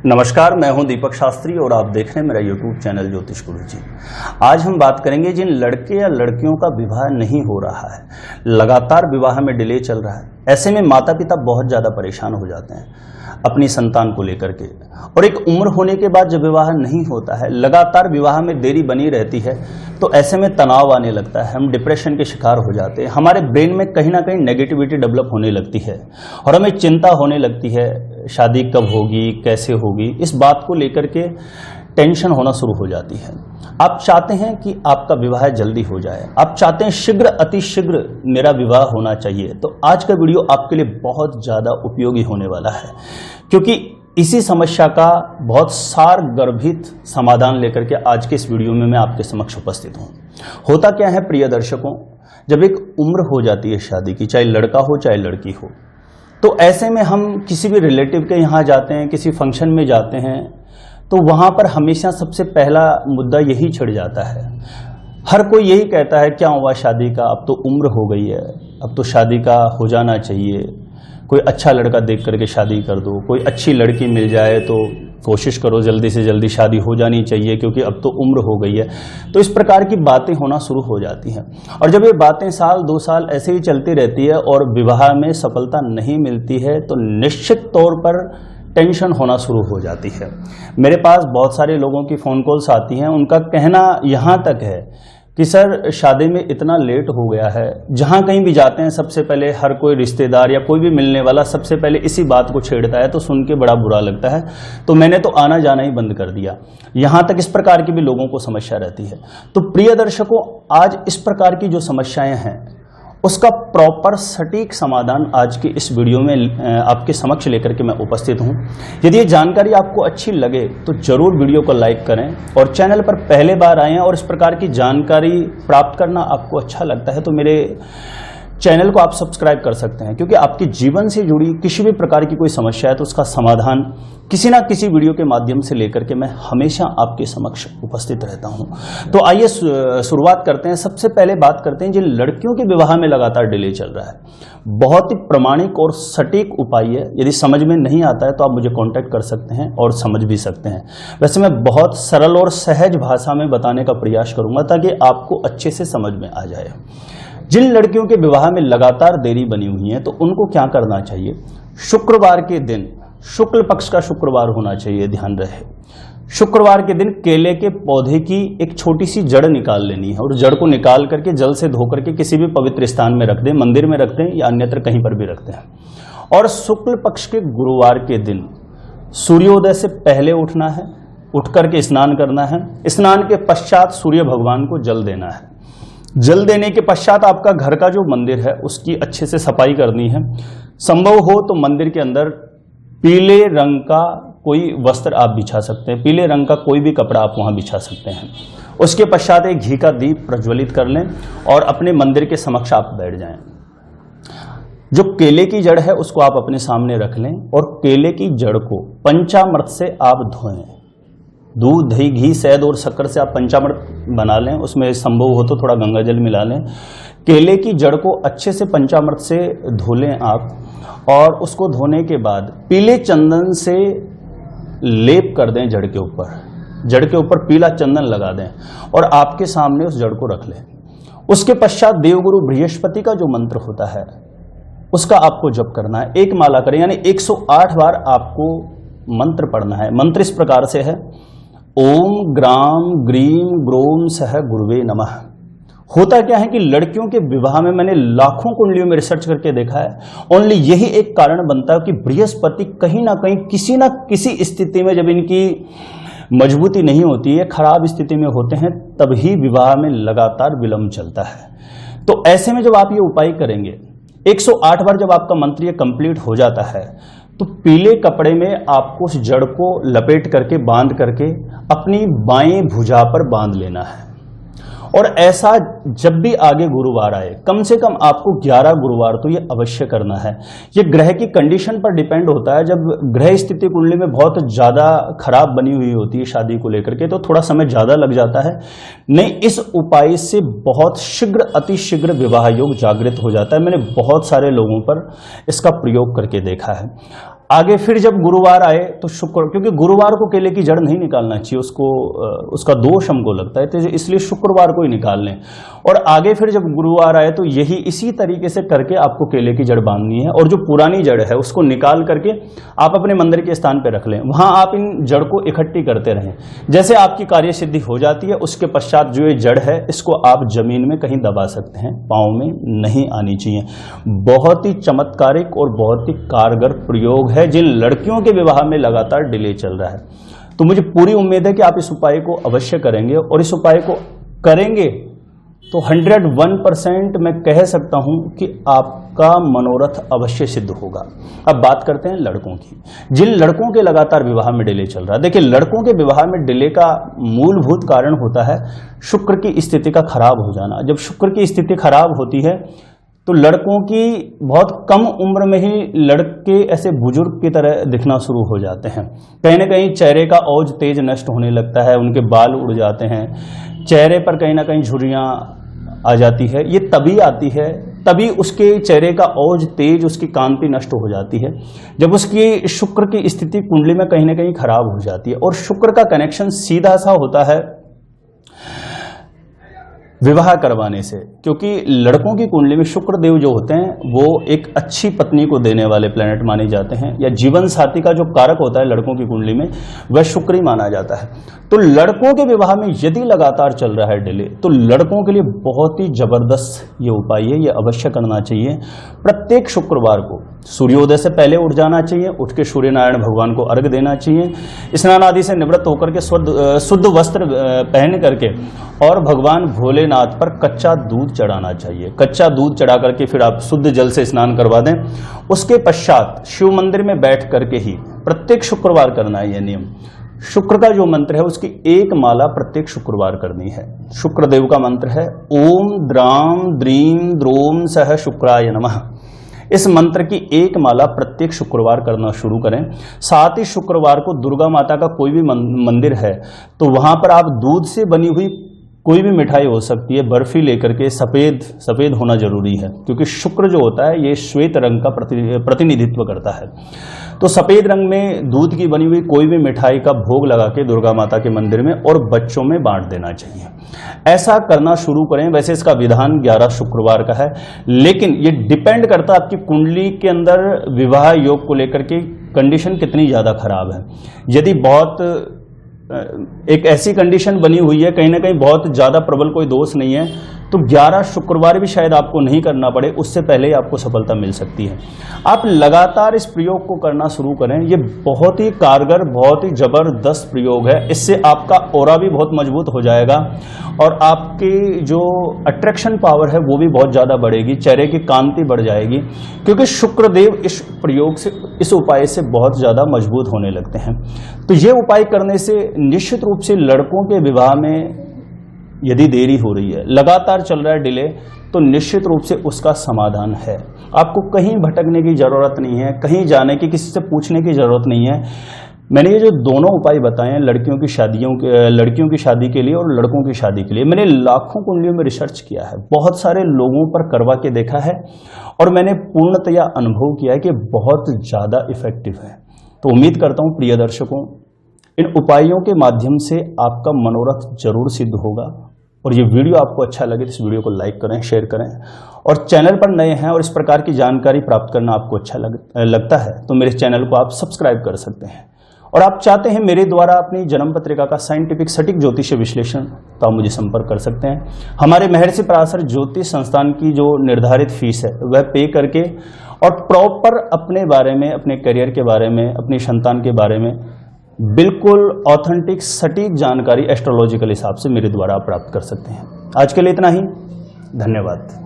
नमस्कार, मैं हूं दीपक शास्त्री और आप देख रहे हैं मेरा YouTube चैनल ज्योतिष गुरु जी। आज हम बात करेंगे जिन लड़के या लड़कियों का विवाह नहीं हो रहा है, लगातार विवाह में डिले चल रहा है, ऐसे में माता पिता बहुत ज़्यादा परेशान हो जाते हैं अपनी संतान को लेकर के। और एक उम्र होने के बाद जब विवाह नहीं होता है, लगातार विवाह में देरी बनी रहती है, तो ऐसे में तनाव आने लगता है, हम डिप्रेशन के शिकार हो जाते हैं, हमारे ब्रेन में कहीं ना कहीं नेगेटिविटी डेवलप होने लगती है और हमें चिंता होने लगती है, शादी कब होगी, कैसे होगी, इस बात को लेकर के टेंशन होना शुरू हो जाती है। आप चाहते हैं कि आपका विवाह जल्दी हो जाए, आप चाहते हैं शीघ्र अतिशीघ्र मेरा विवाह होना चाहिए, तो आज का वीडियो आपके लिए बहुत ज़्यादा उपयोगी होने वाला है, क्योंकि इसी समस्या का बहुत सार गर्भित समाधान लेकर के आज के इस वीडियो में मैं आपके समक्ष उपस्थित हूँ। होता क्या है प्रिय दर्शकों, जब एक उम्र हो जाती है शादी की, चाहे लड़का हो चाहे लड़की हो, तो ऐसे में हम किसी भी रिलेटिव के यहाँ जाते हैं, किसी फंक्शन में जाते हैं, तो वहाँ पर हमेशा सबसे पहला मुद्दा यही छिड़ जाता है। हर कोई यही कहता है क्या हुआ शादी का, अब तो उम्र हो गई है, अब तो शादी का हो जाना चाहिए, कोई अच्छा लड़का देख करके शादी कर दो, कोई अच्छी लड़की मिल जाए तो कोशिश करो जल्दी से जल्दी शादी हो जानी चाहिए क्योंकि अब तो उम्र हो गई है। तो इस प्रकार की बातें होना शुरू हो जाती हैं और जब ये बातें साल दो साल ऐसे ही चलती रहती है और विवाह में सफलता नहीं मिलती है, तो निश्चित तौर पर टेंशन होना शुरू हो जाती है। मेरे पास बहुत सारे लोगों की फ़ोन कॉल्स आती हैं, उनका कहना यहाँ तक है कि सर शादी में इतना लेट हो गया है, जहाँ कहीं भी जाते हैं सबसे पहले हर कोई रिश्तेदार या कोई भी मिलने वाला सबसे पहले इसी बात को छेड़ता है, तो सुन के बड़ा बुरा लगता है, तो मैंने तो आना जाना ही बंद कर दिया। यहाँ तक इस प्रकार की भी लोगों को समस्या रहती है। तो प्रिय दर्शकों, आज इस प्रकार की जो समस्याएं हैं उसका प्रॉपर सटीक समाधान आज की इस वीडियो में आपके समक्ष लेकर के मैं उपस्थित हूं। यदि ये जानकारी आपको अच्छी लगे तो जरूर वीडियो को लाइक करें और चैनल पर पहले बार आए हैं और इस प्रकार की जानकारी प्राप्त करना आपको अच्छा लगता है तो मेरे चैनल को आप सब्सक्राइब कर सकते हैं, क्योंकि आपके जीवन से जुड़ी किसी भी प्रकार की कोई समस्या है तो उसका समाधान किसी ना किसी वीडियो के माध्यम से लेकर के मैं हमेशा आपके समक्ष उपस्थित रहता हूं। तो आइए शुरुआत करते हैं। सबसे पहले बात करते हैं जिन लड़कियों के विवाह में लगातार डिले चल रहा है। बहुत ही प्रामाणिक और सटीक उपाय है, यदि समझ में नहीं आता है तो आप मुझे कॉन्टैक्ट कर सकते हैं और समझ भी सकते हैं। वैसे मैं बहुत सरल और सहज भाषा में बताने का प्रयास करूंगा ताकि आपको अच्छे से समझ में आ जाए। जिन लड़कियों के विवाह में लगातार देरी बनी हुई है तो उनको क्या करना चाहिए, शुक्रवार के दिन, शुक्ल पक्ष का शुक्रवार होना चाहिए, ध्यान रहे, शुक्रवार के दिन केले के पौधे की एक छोटी सी जड़ निकाल लेनी है और जड़ को निकाल करके जल से धो करके किसी भी पवित्र स्थान में रख दें, मंदिर में रख दें या अन्यत्र कहीं पर भी रखते हैं। और शुक्ल पक्ष के गुरुवार के दिन सूर्योदय से पहले उठना है, उठ करके स्नान करना है, स्नान के पश्चात सूर्य भगवान को जल देना है। जल देने के पश्चात आपका घर का जो मंदिर है उसकी अच्छे से सफाई करनी है। संभव हो तो मंदिर के अंदर पीले रंग का कोई वस्त्र आप बिछा सकते हैं, पीले रंग का कोई भी कपड़ा आप वहां बिछा सकते हैं। उसके पश्चात एक घी का दीप प्रज्वलित कर लें और अपने मंदिर के समक्ष आप बैठ जाएं। जो केले की जड़ है उसको आप अपने सामने रख लें और केले की जड़ को पंचामृत से आप धोएं। दूध, दही, घी, शहद और शक्कर से आप पंचामृत बना लें, उसमें संभव हो तो थोड़ा गंगा जल मिला लें। केले की जड़ को अच्छे से पंचामृत से धो लें आप और उसको धोने के बाद पीले चंदन से लेप कर दें जड़ के ऊपर, जड़ के ऊपर पीला चंदन लगा दें और आपके सामने उस जड़ को रख लें। उसके पश्चात देवगुरु बृहस्पति का जो मंत्र होता है उसका आपको जप करना है। एक माला करें, यानी 108 बार आपको मंत्र पढ़ना है। मंत्र इस प्रकार से है, ओम ग्राम ग्रीम ग्रोम सह गुरुवे नमः। होता क्या है कि लड़कियों के विवाह में मैंने लाखों कुंडलियों में रिसर्च करके देखा है, ओनली यही एक कारण बनता है कि बृहस्पति कहीं ना कहीं किसी ना किसी स्थिति में जब इनकी मजबूती नहीं होती है, खराब स्थिति में होते हैं, तभी विवाह में लगातार विलंब चलता है। तो ऐसे में जब आप ये उपाय करेंगे, 108 बार जब आपका मंत्र ये कंप्लीट हो जाता है, तो पीले कपड़े में आपको उस जड़ को लपेट करके बांध करके अपनी बाएं भुजा पर बांध लेना है और ऐसा जब भी आगे गुरुवार आए, कम से कम आपको 11 गुरुवार तो ये अवश्य करना है। ये ग्रह की कंडीशन पर डिपेंड होता है। जब ग्रह स्थिति कुंडली में बहुत ज़्यादा खराब बनी हुई होती है शादी को लेकर के, तो थोड़ा समय ज़्यादा लग जाता है। नहीं, इस उपाय से बहुत शीघ्र, अति शीघ्र विवाह योग जागृत हो जाता है। मैंने बहुत सारे लोगों पर इसका प्रयोग करके देखा है। आगे फिर जब गुरुवार आए तो शुक्र, क्योंकि गुरुवार को केले की जड़ नहीं निकालना चाहिए, उसका दोष हमको लगता है, तो इसलिए शुक्रवार को ही निकाल लें। और आगे फिर जब गुरुवार आए तो यही इसी तरीके से करके आपको केले की जड़ बांधनी है, और जो पुरानी जड़ है उसको निकाल करके आप अपने मंदिर के स्थान पर रख लें। वहां आप इन जड़ को इकट्ठी करते रहें। जैसे आपकी कार्य सिद्धि हो जाती है, उसके पश्चात जो ये जड़ है इसको आप जमीन में कहीं दबा सकते हैं, पाँव में नहीं आनी चाहिए। बहुत ही चमत्कारिक और बहुत ही कारगर प्रयोग है जिन लड़कियों के विवाह में लगातार डिले चल रहा है। तो मुझे पूरी उम्मीद है कि आप इस उपाय को अवश्य करेंगे, और इस उपाय को करेंगे तो 101% मैं कह सकता हूं कि आपका मनोरथ अवश्य सिद्ध होगा। अब बात करते हैं लड़कों की। जिन लड़कों के लगातार विवाह में डिले चल रहा है, देखिए लड़कों के विवाह में डिले का मूलभूत कारण होता है शुक्र की स्थिति का खराब हो जाना। जब शुक्र की स्थिति खराब होती है तो लड़कों की बहुत कम उम्र में ही लड़के ऐसे बुजुर्ग की तरह दिखना शुरू हो जाते हैं। कहीं ना कहीं चेहरे का औज तेज नष्ट होने लगता है, उनके बाल उड़ जाते हैं, चेहरे पर कहीं ना कहीं झुर्रियाँ आ जाती है। ये तभी आती है, तभी उसके चेहरे का औज तेज, उसकी कांति नष्ट हो जाती है जब उसकी शुक्र की स्थिति कुंडली में कहीं ना कहीं खराब हो जाती है। और शुक्र का कनेक्शन सीधा सा होता है विवाह करवाने से, क्योंकि लड़कों की कुंडली में शुक्र देव जो होते हैं वो एक अच्छी पत्नी को देने वाले प्लेनेट माने जाते हैं, या जीवन साथी का जो कारक होता है लड़कों की कुंडली में वह शुक्र ही माना जाता है। तो लड़कों के विवाह में यदि लगातार चल रहा है डिले, तो लड़कों के लिए बहुत ही जबरदस्त ये उपाय है, ये अवश्य करना चाहिए। प्रत्येक शुक्रवार को सूर्योदय से पहले उठ जाना चाहिए, उठ के सूर्य नारायण भगवान को अर्घ देना चाहिए, स्नान आदि से निवृत्त होकर के शुद्ध वस्त्र पहन करके और भगवान भोलेनाथ पर कच्चा दूध चढ़ाना चाहिए। कच्चा दूध चढ़ा करके फिर आप शुद्ध जल से स्नान करवा दें। उसके पश्चात शिव मंदिर में बैठ करके ही प्रत्येक शुक्रवार करना है यह नियम। शुक्र का जो मंत्र है उसकी एक माला प्रत्येक शुक्रवार करनी है। शुक्र देव का मंत्र है ओम द्राम द्रीम द्रोम सह शुक्राय नमः। इस मंत्र की एक माला प्रत्येक शुक्रवार करना शुरू करें। साथ ही शुक्रवार को दुर्गा माता का कोई भी मंदिर है तो वहां पर आप दूध से बनी हुई कोई भी मिठाई हो सकती है, बर्फी लेकर के, सफेद होना जरूरी है, क्योंकि शुक्र जो होता है ये श्वेत रंग का प्रतिनिधित्व करता है। तो सफेद रंग में दूध की बनी हुई कोई भी मिठाई का भोग लगा के दुर्गा माता के मंदिर में और बच्चों में बांट देना चाहिए। ऐसा करना शुरू करें। वैसे इसका विधान 11 शुक्रवार का है, लेकिन ये डिपेंड करता है आपकी कुंडली के अंदर विवाह योग को लेकर के कंडीशन कितनी ज्यादा खराब है। यदि बहुत एक ऐसी कंडीशन बनी हुई है, कहीं ना कहीं बहुत ज्यादा प्रबल कोई दोष नहीं है, तो 11 शुक्रवार भी शायद आपको नहीं करना पड़े, उससे पहले ही आपको सफलता मिल सकती है। आप लगातार इस प्रयोग को करना शुरू करें। ये बहुत ही कारगर, बहुत ही जबरदस्त प्रयोग है। इससे आपका ऑरा भी बहुत मजबूत हो जाएगा और आपकी जो अट्रैक्शन पावर है वो भी बहुत ज्यादा बढ़ेगी, चेहरे की कांति बढ़ जाएगी, क्योंकि शुक्र देव इस प्रयोग से, इस उपाय से बहुत ज्यादा मजबूत होने लगते हैं। तो ये उपाय करने से निश्चित रूप से लड़कों के विवाह में यदि देरी हो रही है, लगातार चल रहा है डिले, तो निश्चित रूप से उसका समाधान है। आपको कहीं भटकने की जरूरत नहीं है, कहीं जाने की, किसी से पूछने की जरूरत नहीं है। मैंने ये जो दोनों उपाय बताए हैं लड़कियों की शादी के लिए और लड़कों की शादी के लिए, मैंने लाखों कुंडलियों में रिसर्च किया है, बहुत सारे लोगों पर करवा के देखा है और मैंने पूर्णतया अनुभव किया है कि बहुत ज़्यादा इफेक्टिव है। तो उम्मीद करता हूँ प्रिय दर्शकों, इन उपायों के माध्यम से आपका मनोरथ जरूर सिद्ध होगा। और ये वीडियो आपको अच्छा लगे तो इस वीडियो को लाइक करें, शेयर करें, और चैनल पर नए हैं और इस प्रकार की जानकारी प्राप्त करना आपको अच्छा लगता है तो मेरे चैनल को आप सब्सक्राइब कर सकते हैं। और आप चाहते हैं मेरे द्वारा अपनी जन्म पत्रिका का साइंटिफिक सटीक ज्योतिषीय विश्लेषण, तो आप मुझे संपर्क कर सकते हैं। हमारे महर्षि पराशर ज्योतिष संस्थान की जो निर्धारित फीस है वह पे करके और प्रॉपर अपने बारे में, अपने करियर के बारे में, अपनी संतान के बारे में बिल्कुल ऑथेंटिक सटीक जानकारी एस्ट्रोलॉजिकल हिसाब से मेरे द्वारा प्राप्त कर सकते हैं। आज के लिए इतना ही, धन्यवाद।